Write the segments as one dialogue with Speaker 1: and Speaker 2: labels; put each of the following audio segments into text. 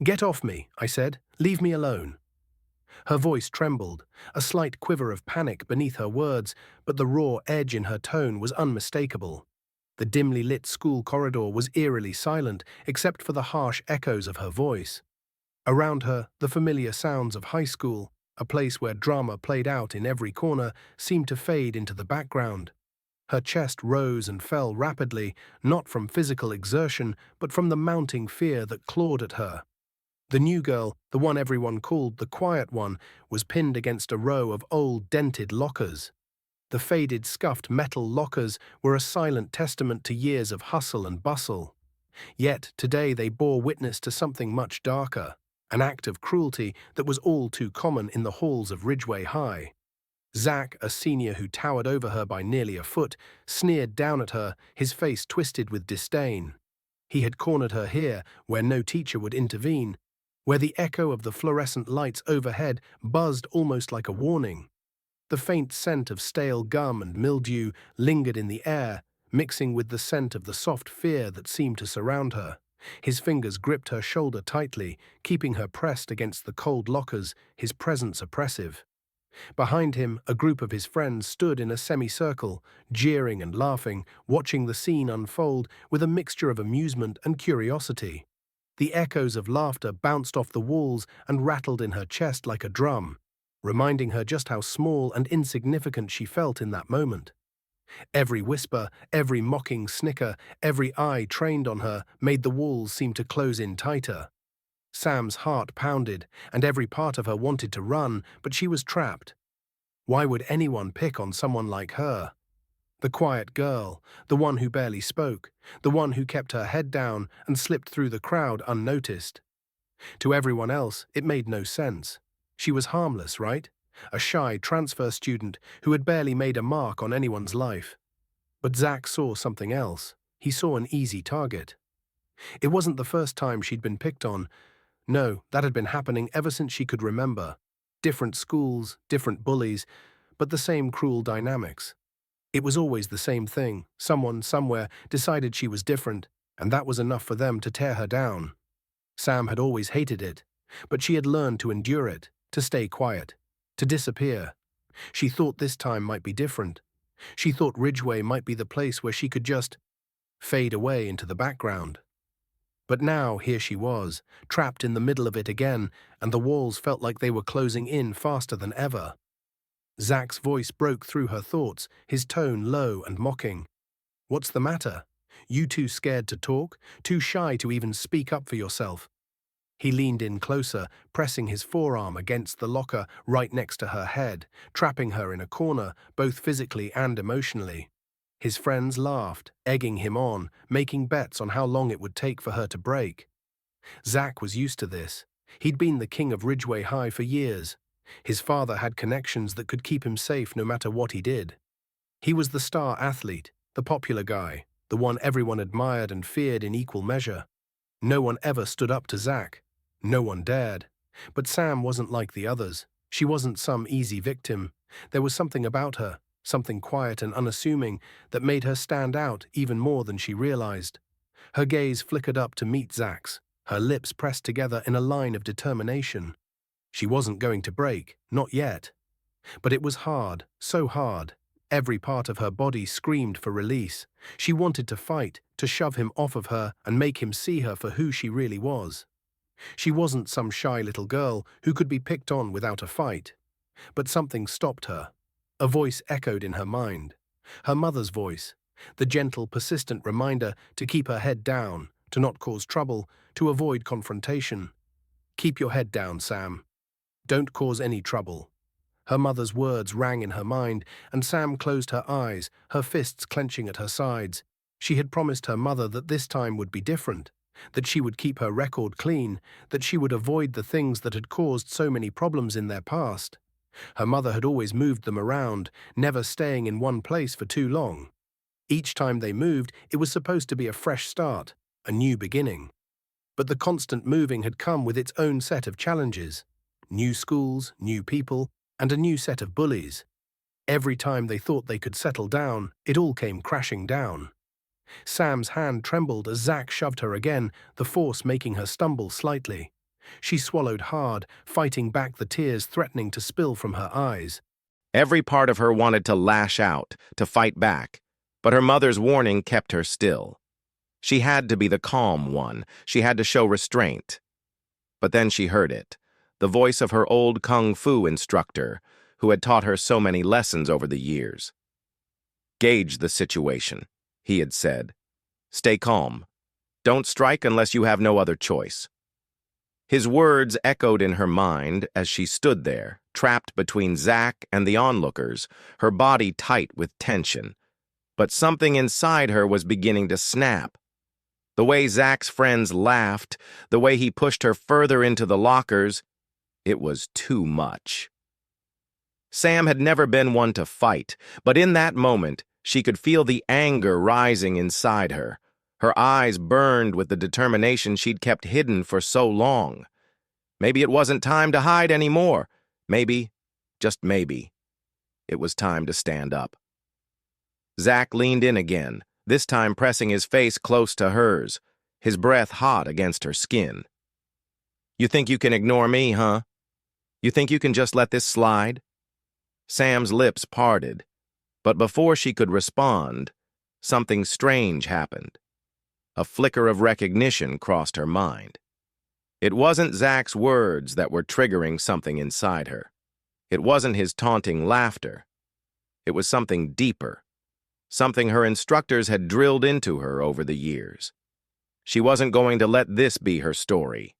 Speaker 1: "Get off me," I said. "Leave me alone." Her voice trembled, a slight quiver of panic beneath her words, but the raw edge in her tone was unmistakable. The dimly lit school corridor was eerily silent, except for the harsh echoes of her voice. Around her, the familiar sounds of high school, a place where drama played out in every corner, seemed to fade into the background. Her chest rose and fell rapidly, not from physical exertion, but from the mounting fear that clawed at her. The new girl, the one everyone called the quiet one, was pinned against a row of old dented lockers. The faded, scuffed metal lockers were a silent testament to years of hustle and bustle. Yet today they bore witness to something much darker, an act of cruelty that was all too common in the halls of Ridgeway High. Zach, a senior who towered over her by nearly a foot, sneered down at her, his face twisted with disdain. He had cornered her here, where no teacher would intervene, where the echo of the fluorescent lights overhead buzzed almost like a warning. The faint scent of stale gum and mildew lingered in the air, mixing with the scent of the soft fear that seemed to surround her. His fingers gripped her shoulder tightly, keeping her pressed against the cold lockers, his presence oppressive. Behind him, a group of his friends stood in a semicircle, jeering and laughing, watching the scene unfold with a mixture of amusement and curiosity. The echoes of laughter bounced off the walls and rattled in her chest like a drum, reminding her just how small and insignificant she felt in that moment. Every whisper, every mocking snicker, every eye trained on her made the walls seem to close in tighter. Sam's heart pounded, and every part of her wanted to run, but she was trapped. Why would anyone pick on someone like her? The quiet girl, the one who barely spoke, the one who kept her head down and slipped through the crowd unnoticed. To everyone else, it made no sense. She was harmless, right? A shy transfer student who had barely made a mark on anyone's life. But Zach saw something else. He saw an easy target. It wasn't the first time she'd been picked on. No, that had been happening ever since she could remember. Different schools, different bullies, but the same cruel dynamics. It was always the same thing. Someone, somewhere, decided she was different, and that was enough for them to tear her down. Sam had always hated it, but she had learned to endure it, to stay quiet, to disappear. She thought this time might be different. She thought Ridgeway might be the place where she could just fade away into the background. But now here she was, trapped in the middle of it again, and the walls felt like they were closing in faster than ever. Zach's voice broke through her thoughts, his tone low and mocking. "What's the matter? You too scared to talk? Too shy to even speak up for yourself?" He leaned in closer, pressing his forearm against the locker right next to her head, trapping her in a corner, both physically and emotionally. His friends laughed, egging him on, making bets on how long it would take for her to break. Zach was used to this. He'd been the king of Ridgeway High for years. His father had connections that could keep him safe no matter what he did. He was the star athlete, the popular guy, the one everyone admired and feared in equal measure. No one ever stood up to Zach. No one dared. But Sam wasn't like the others. She wasn't some easy victim. There was something about her, something quiet and unassuming, that made her stand out even more than she realized. Her gaze flickered up to meet Zach's, her lips pressed together in a line of determination. She wasn't going to break, not yet. But it was hard, so hard. Every part of her body screamed for release. She wanted to fight, to shove him off of her and make him see her for who she really was. She wasn't some shy little girl who could be picked on without a fight. But something stopped her. A voice echoed in her mind. Her mother's voice, the gentle, persistent reminder to keep her head down, to not cause trouble, to avoid confrontation. "Keep your head down, Sam. Don't cause any trouble." Her mother's words rang in her mind, and Sam closed her eyes, her fists clenching at her sides. She had promised her mother that this time would be different, that she would keep her record clean, that she would avoid the things that had caused so many problems in their past. Her mother had always moved them around, never staying in one place for too long. Each time they moved, it was supposed to be a fresh start, a new beginning. But the constant moving had come with its own set of challenges. New schools, new people, and a new set of bullies. Every time they thought they could settle down, it all came crashing down. Sam's hand trembled as Zach shoved her again, the force making her stumble slightly. She swallowed hard, fighting back the tears threatening to spill from her eyes.
Speaker 2: Every part of her wanted to lash out, to fight back, but her mother's warning kept her still. She had to be the calm one. She had to show restraint. But then she heard it, the voice of her old kung fu instructor, who had taught her so many lessons over the years. "Gauge the situation," he had said. "Stay calm. Don't strike unless you have no other choice." His words echoed in her mind as she stood there, trapped between Zach and the onlookers, her body tight with tension. But something inside her was beginning to snap. The way Zach's friends laughed, the way he pushed her further into the lockers, it was too much. Sam had never been one to fight, but in that moment, she could feel the anger rising inside her. Her eyes burned with the determination she'd kept hidden for so long. Maybe it wasn't time to hide anymore. Maybe, just maybe, it was time to stand up. Zach leaned in again, this time pressing his face close to hers, his breath hot against her skin. "You think you can ignore me, huh? You think you can just let this slide?" Sam's lips parted, but before she could respond, something strange happened. A flicker of recognition crossed her mind. It wasn't Zach's words that were triggering something inside her. It wasn't his taunting laughter. It was something deeper, something her instructors had drilled into her over the years. She wasn't going to let this be her story.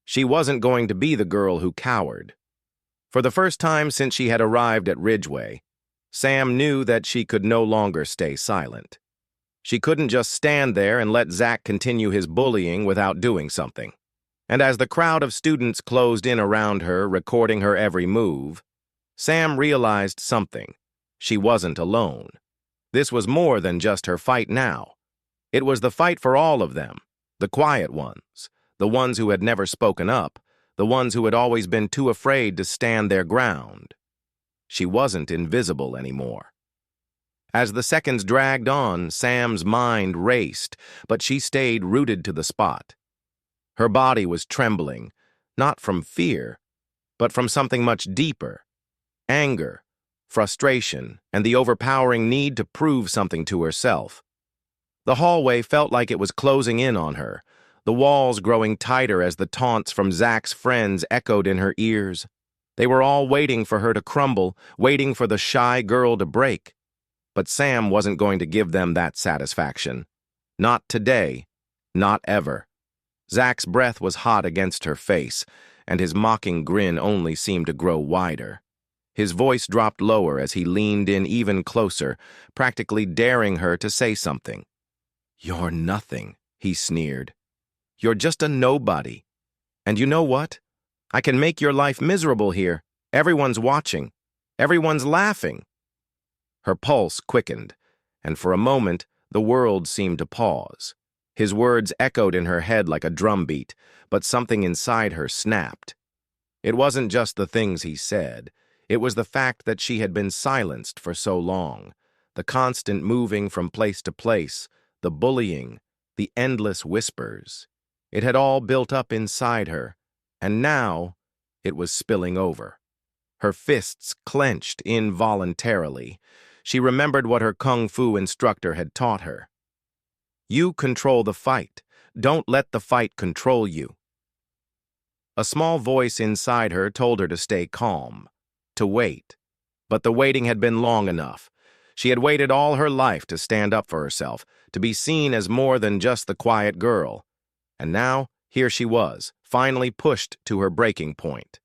Speaker 2: She wasn't going to be the girl who cowered. For the first time since she had arrived at Ridgeway, Sam knew that she could no longer stay silent. She couldn't just stand there and let Zach continue his bullying without doing something. And as the crowd of students closed in around her, recording her every move, Sam realized something. She wasn't alone. This was more than just her fight now. It was the fight for all of them, the quiet ones, the ones who had never spoken up, the ones who had always been too afraid to stand their ground. She wasn't invisible anymore. As the seconds dragged on, Sam's mind raced, but she stayed rooted to the spot. Her body was trembling, not from fear, but from something much deeper: anger, frustration, and the overpowering need to prove something to herself. The hallway felt like it was closing in on her, the walls growing tighter as the taunts from Zach's friends echoed in her ears. They were all waiting for her to crumble, waiting for the shy girl to break. But Sam wasn't going to give them that satisfaction. Not today, not ever. Zach's breath was hot against her face, and his mocking grin only seemed to grow wider. His voice dropped lower as he leaned in even closer, practically daring her to say something. "You're nothing," he sneered. "You're just a nobody. And you know what? I can make your life miserable here. Everyone's watching. Everyone's laughing." Her pulse quickened, and for a moment, the world seemed to pause. His words echoed in her head like a drumbeat, but something inside her snapped. It wasn't just the things he said. It was the fact that she had been silenced for so long, the constant moving from place to place, the bullying, the endless whispers. It had all built up inside her, and now it was spilling over. Her fists clenched involuntarily. She remembered what her kung fu instructor had taught her. You control the fight. Don't let the fight control you. A small voice inside her told her to stay calm, to wait. But the waiting had been long enough. She had waited all her life to stand up for herself, to be seen as more than just the quiet girl. And now, here she was, finally pushed to her breaking point.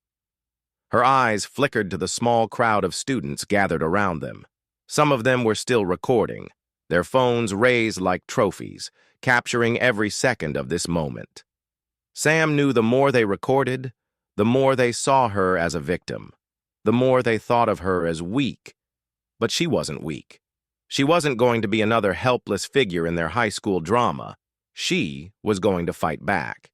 Speaker 2: Her eyes flickered to the small crowd of students gathered around them. Some of them were still recording, their phones raised like trophies, capturing every second of this moment. Sam knew the more they recorded, the more they saw her as a victim, the more they thought of her as weak. But she wasn't weak. She wasn't going to be another helpless figure in their high school drama. She was going to fight back.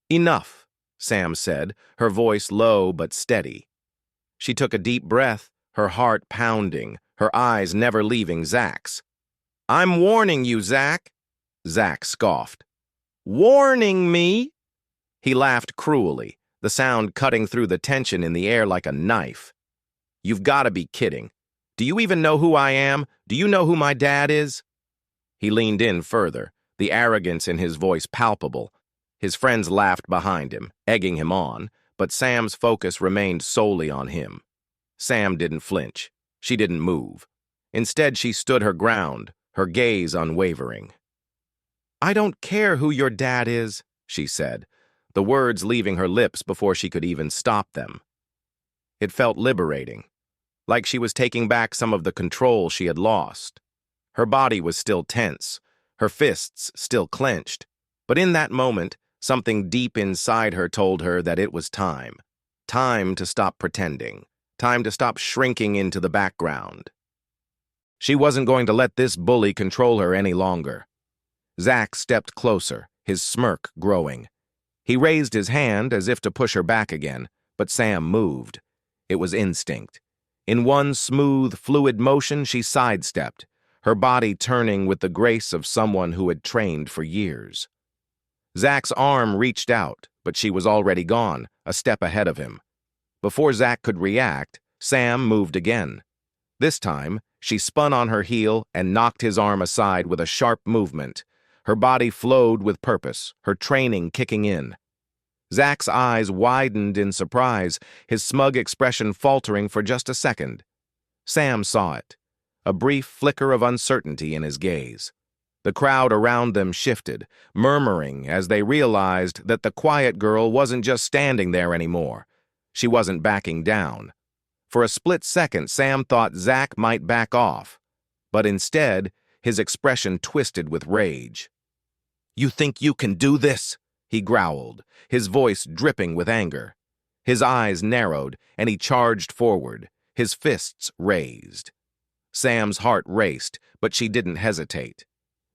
Speaker 2: "Enough," Sam said, her voice low but steady. She took a deep breath, her heart pounding, her eyes never leaving Zach's. "I'm warning you, Zach." Zach scoffed. "Warning me?" He laughed cruelly, the sound cutting through the tension in the air like a knife. "You've got to be kidding. Do you even know who I am? Do you know who my dad is?" He leaned in further, the arrogance in his voice palpable. His friends laughed behind him, egging him on, but Sam's focus remained solely on him. Sam didn't flinch. She didn't move. Instead, she stood her ground, her gaze unwavering. "I don't care who your dad is," she said, the words leaving her lips before she could even stop them. It felt liberating, like she was taking back some of the control she had lost. Her body was still tense, her fists still clenched, but in that moment, something deep inside her told her that it was time. Time to stop pretending. Time to stop shrinking into the background. She wasn't going to let this bully control her any longer. Zach stepped closer, his smirk growing. He raised his hand as if to push her back again, but Sam moved. It was instinct. In one smooth, fluid motion, she sidestepped, her body turning with the grace of someone who had trained for years. Zach's arm reached out, but she was already gone, a step ahead of him. Before Zach could react, Sam moved again. This time, she spun on her heel and knocked his arm aside with a sharp movement. Her body flowed with purpose, her training kicking in. Zach's eyes widened in surprise, his smug expression faltering for just a second. Sam saw it, a brief flicker of uncertainty in his gaze. The crowd around them shifted, murmuring as they realized that the quiet girl wasn't just standing there anymore. She wasn't backing down. For a split second, Sam thought Zach might back off, but instead, his expression twisted with rage. "You think you can do this?" he growled, his voice dripping with anger. His eyes narrowed, and he charged forward, his fists raised. Sam's heart raced, but she didn't hesitate.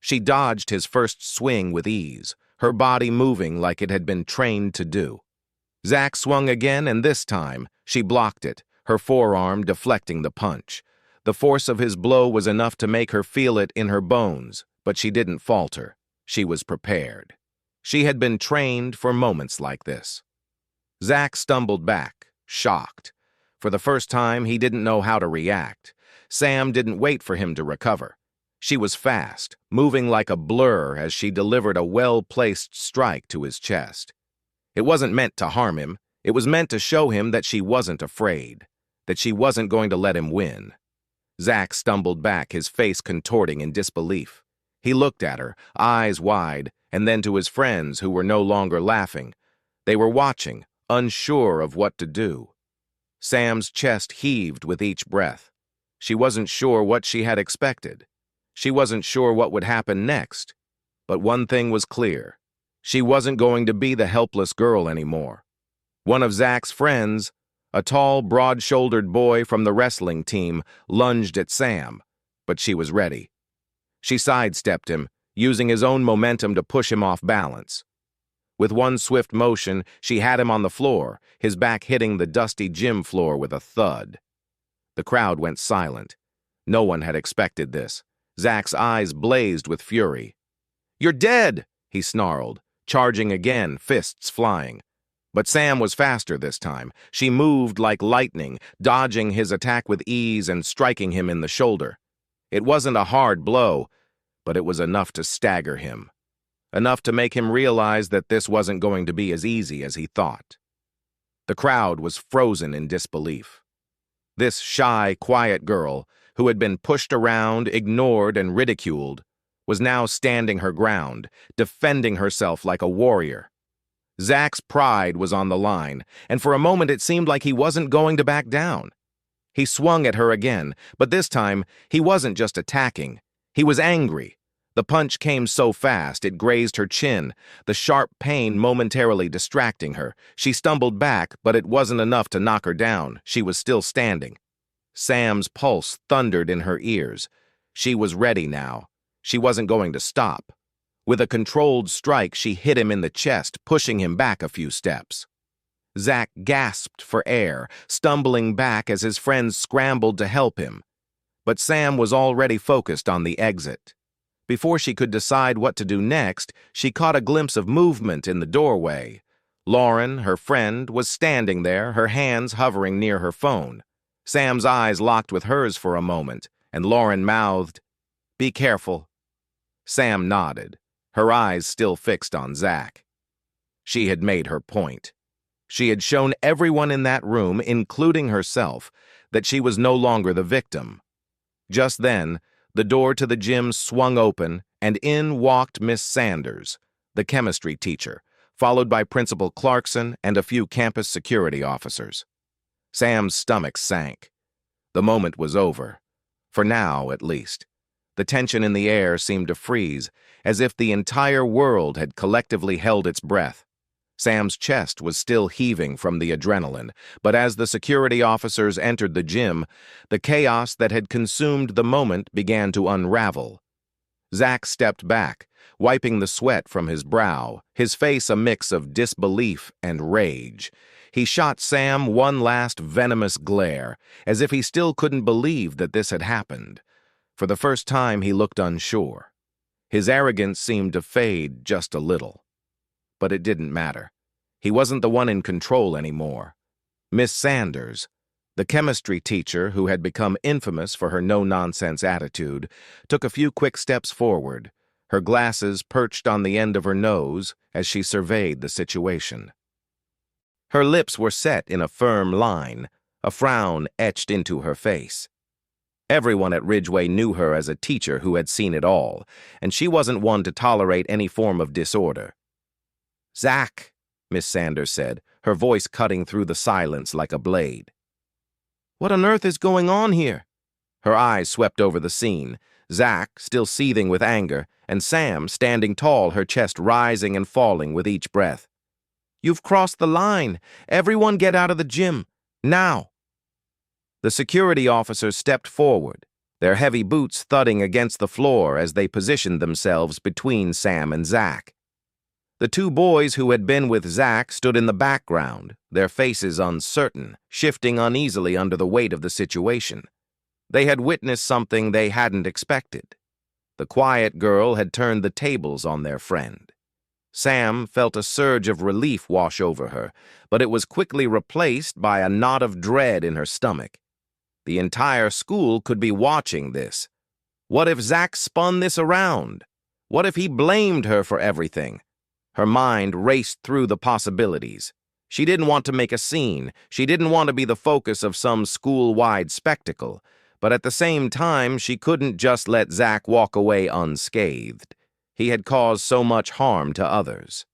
Speaker 2: She dodged his first swing with ease, her body moving like it had been trained to do. Zach swung again, and this time, she blocked it, her forearm deflecting the punch. The force of his blow was enough to make her feel it in her bones, but she didn't falter. She was prepared. She had been trained for moments like this. Zach stumbled back, shocked. For the first time, he didn't know how to react. Sam didn't wait for him to recover. She was fast, moving like a blur as she delivered a well-placed strike to his chest. It wasn't meant to harm him. It was meant to show him that she wasn't afraid, that she wasn't going to let him win. Zach stumbled back, his face contorting in disbelief. He looked at her, eyes wide, and then to his friends who were no longer laughing. They were watching, unsure of what to do. Sam's chest heaved with each breath. She wasn't sure what she had expected. She wasn't sure what would happen next. But one thing was clear. She wasn't going to be the helpless girl anymore. One of Zach's friends, a tall, broad-shouldered boy from the wrestling team, lunged at Sam, but she was ready. She sidestepped him, using his own momentum to push him off balance. With one swift motion, she had him on the floor, his back hitting the dusty gym floor with a thud. The crowd went silent. No one had expected this. Zach's eyes blazed with fury. "You're dead!" he snarled, charging again, fists flying. But Sam was faster this time. She moved like lightning, dodging his attack with ease and striking him in the shoulder. It wasn't a hard blow, but it was enough to stagger him. Enough to make him realize that this wasn't going to be as easy as he thought. The crowd was frozen in disbelief. This shy, quiet girl, who had been pushed around, ignored, and ridiculed, was now standing her ground, defending herself like a warrior. Zach's pride was on the line, and for a moment it seemed like he wasn't going to back down. He swung at her again, but this time he wasn't just attacking. He was angry. The punch came so fast it grazed her chin, the sharp pain momentarily distracting her. She stumbled back, but it wasn't enough to knock her down. She was still standing. Sam's pulse thundered in her ears. She was ready now. She wasn't going to stop. With a controlled strike, she hit him in the chest, pushing him back a few steps. Zach gasped for air, stumbling back as his friends scrambled to help him. But Sam was already focused on the exit. Before she could decide what to do next, she caught a glimpse of movement in the doorway. Lauren, her friend, was standing there, her hands hovering near her phone. Sam's eyes locked with hers for a moment, and Lauren mouthed, "Be careful." Sam nodded, her eyes still fixed on Zach. She had made her point. She had shown everyone in that room, including herself, that she was no longer the victim. Just then, the door to the gym swung open, and in walked Miss Sanders, the chemistry teacher, followed by Principal Clarkson and a few campus security officers. Sam's stomach sank. The moment was over. For now, at least. The tension in the air seemed to freeze, as if the entire world had collectively held its breath. Sam's chest was still heaving from the adrenaline, but as the security officers entered the gym, the chaos that had consumed the moment began to unravel. Zach stepped back, wiping the sweat from his brow, his face a mix of disbelief and rage. He shot Sam one last venomous glare, as if he still couldn't believe that this had happened. For the first time, he looked unsure. His arrogance seemed to fade just a little. But it didn't matter. He wasn't the one in control anymore. Miss Sanders, the chemistry teacher who had become infamous for her no-nonsense attitude, took a few quick steps forward, her glasses perched on the end of her nose as she surveyed the situation. Her lips were set in a firm line, a frown etched into her face. Everyone at Ridgeway knew her as a teacher who had seen it all, and she wasn't one to tolerate any form of disorder. "Zach," Miss Sanders said, her voice cutting through the silence like a blade. "What on earth is going on here?" Her eyes swept over the scene, Zach still seething with anger, and Sam standing tall, her chest rising and falling with each breath. "You've crossed the line. Everyone get out of the gym. Now." The security officers stepped forward, their heavy boots thudding against the floor as they positioned themselves between Sam and Zach. The two boys who had been with Zach stood in the background, their faces uncertain, shifting uneasily under the weight of the situation. They had witnessed something they hadn't expected. The quiet girl had turned the tables on their friend. Sam felt a surge of relief wash over her, but it was quickly replaced by a knot of dread in her stomach. The entire school could be watching this. What if Zach spun this around? What if he blamed her for everything? Her mind raced through the possibilities. She didn't want to make a scene. She didn't want to be the focus of some school-wide spectacle. But at the same time, she couldn't just let Zach walk away unscathed. He had caused so much harm to others.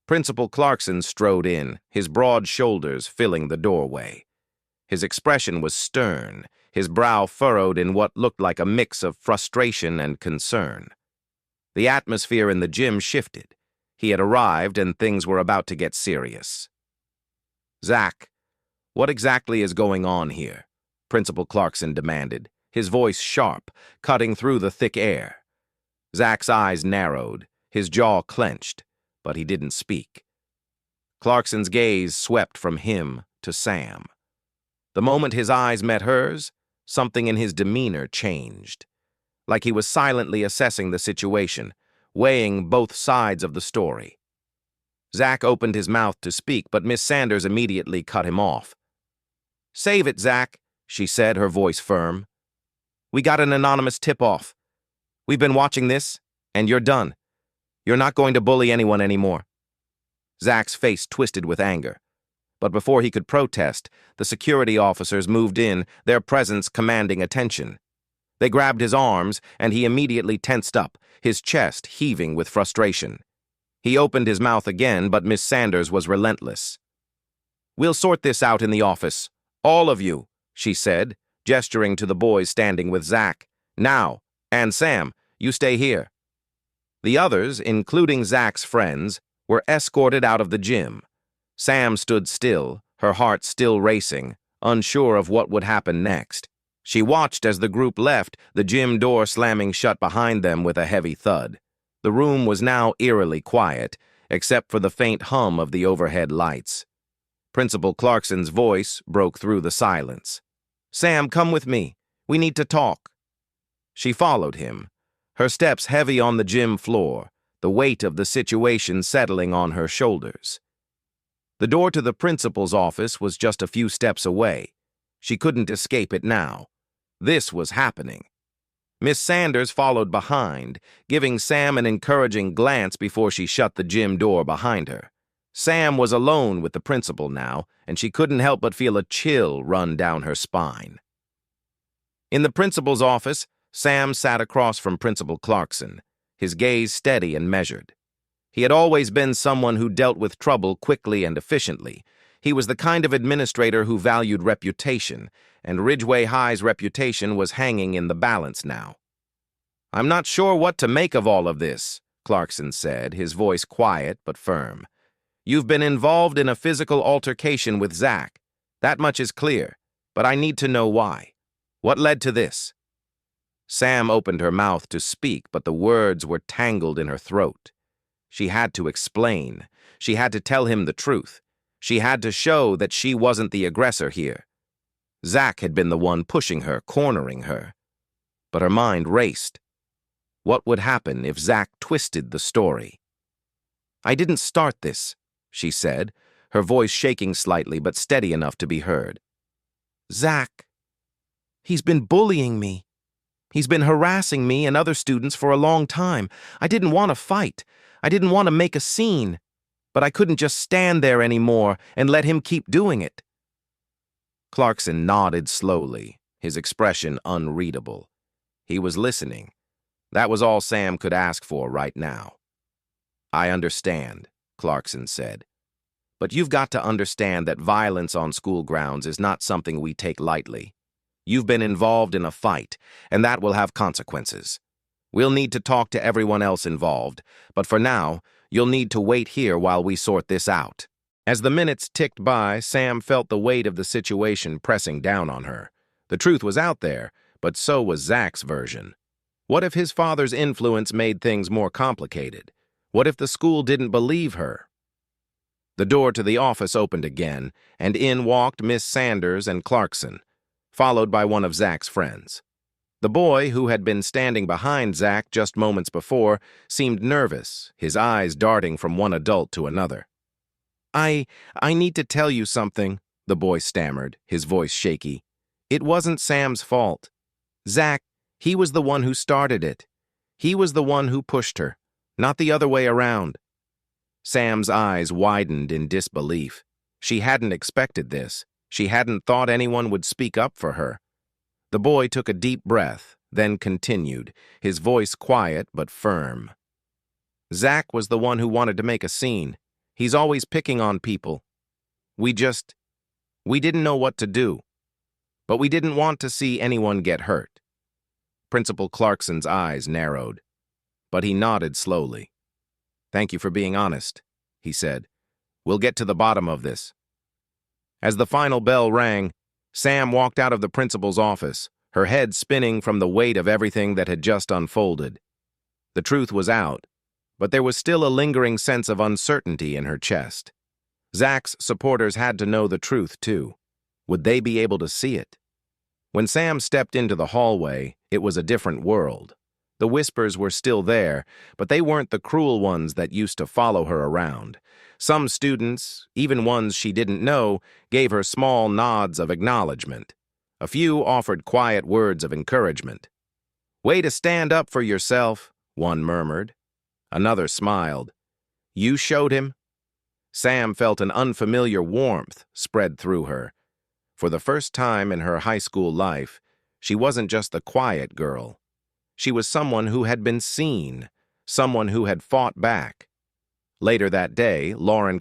Speaker 2: Principal Clarkson strode in, his broad shoulders filling the doorway. His expression was stern, his brow furrowed in what looked like a mix of frustration and concern. The atmosphere in the gym shifted. He had arrived and things were about to get serious. "Zach, what exactly is going on here?" Principal Clarkson demanded, his voice sharp, cutting through the thick air. Zach's eyes narrowed, his jaw clenched, but he didn't speak. Clarkson's gaze swept from him to Sam. The moment his eyes met hers, something in his demeanor changed. Like he was silently assessing the situation, weighing both sides of the story. Zach opened his mouth to speak, but Miss Sanders immediately cut him off. "Save it, Zach," she said, her voice firm. "We got an anonymous tip-off. We've been watching this, and you're done. You're not going to bully anyone anymore." Zach's face twisted with anger. But before he could protest, the security officers moved in, their presence commanding attention. They grabbed his arms, and he immediately tensed up, his chest heaving with frustration. He opened his mouth again, but Miss Sanders was relentless. "We'll sort this out in the office. All of you," she said, gesturing to the boys standing with Zach. "Now, and Sam, you stay here." The others, including Zach's friends, were escorted out of the gym. Sam stood still, her heart still racing, unsure of what would happen next. She watched as the group left, the gym door slamming shut behind them with a heavy thud. The room was now eerily quiet, except for the faint hum of the overhead lights. Principal Clarkson's voice broke through the silence. "Sam, come with me. We need to talk." She followed him, her steps heavy on the gym floor, the weight of the situation settling on her shoulders. The door to the principal's office was just a few steps away. She couldn't escape it now. This was happening. Miss Sanders followed behind, giving Sam an encouraging glance before she shut the gym door behind her. Sam was alone with the principal now, and she couldn't help but feel a chill run down her spine. In the principal's office, Sam sat across from Principal Clarkson, his gaze steady and measured. He had always been someone who dealt with trouble quickly and efficiently. He was the kind of administrator who valued reputation, and Ridgeway High's reputation was hanging in the balance now. "I'm not sure what to make of all of this," Clarkson said, his voice quiet but firm. "You've been involved in a physical altercation with Zach. That much is clear, but I need to know why. What led to this?" Sam opened her mouth to speak, but the words were tangled in her throat. She had to explain. She had to tell him the truth. She had to show that she wasn't the aggressor here. Zach had been the one pushing her, cornering her. But her mind raced. What would happen if Zach twisted the story? "I didn't start this," she said, her voice shaking slightly but steady enough to be heard. "Zach, he's been bullying me. He's been harassing me and other students for a long time. I didn't want to fight. I didn't want to make a scene. But I couldn't just stand there anymore and let him keep doing it." Clarkson nodded slowly, his expression unreadable. He was listening. That was all Sam could ask for right now. "I understand," Clarkson said. "But you've got to understand that violence on school grounds is not something we take lightly. You've been involved in a fight, and that will have consequences. We'll need to talk to everyone else involved, but for now, you'll need to wait here while we sort this out." As the minutes ticked by, Sam felt the weight of the situation pressing down on her. The truth was out there, but so was Zach's version. What if his father's influence made things more complicated? What if the school didn't believe her? The door to the office opened again, and in walked Miss Sanders and Clarkson, followed by one of Zach's friends. The boy, who had been standing behind Zach just moments before, seemed nervous, his eyes darting from one adult to another. I need to tell you something," the boy stammered, his voice shaky. "It wasn't Sam's fault. Zach, he was the one who started it. He was the one who pushed her, not the other way around." Sam's eyes widened in disbelief. She hadn't expected this. She hadn't thought anyone would speak up for her. The boy took a deep breath, then continued, his voice quiet but firm. "Zach was the one who wanted to make a scene. He's always picking on people. We didn't know what to do. But we didn't want to see anyone get hurt." Principal Clarkson's eyes narrowed, but he nodded slowly. "Thank you for being honest," he said. "We'll get to the bottom of this." As the final bell rang, Sam walked out of the principal's office, her head spinning from the weight of everything that had just unfolded. The truth was out, but there was still a lingering sense of uncertainty in her chest. Zach's supporters had to know the truth, too. Would they be able to see it? When Sam stepped into the hallway, it was a different world. The whispers were still there, but they weren't the cruel ones that used to follow her around. Some students, even ones she didn't know, gave her small nods of acknowledgement. A few offered quiet words of encouragement. "Way to stand up for yourself," one murmured. Another smiled. "You showed him?" Sam felt an unfamiliar warmth spread through her. For the first time in her high school life, she wasn't just the quiet girl. She was someone who had been seen, someone who had fought back. Later that day, Lauren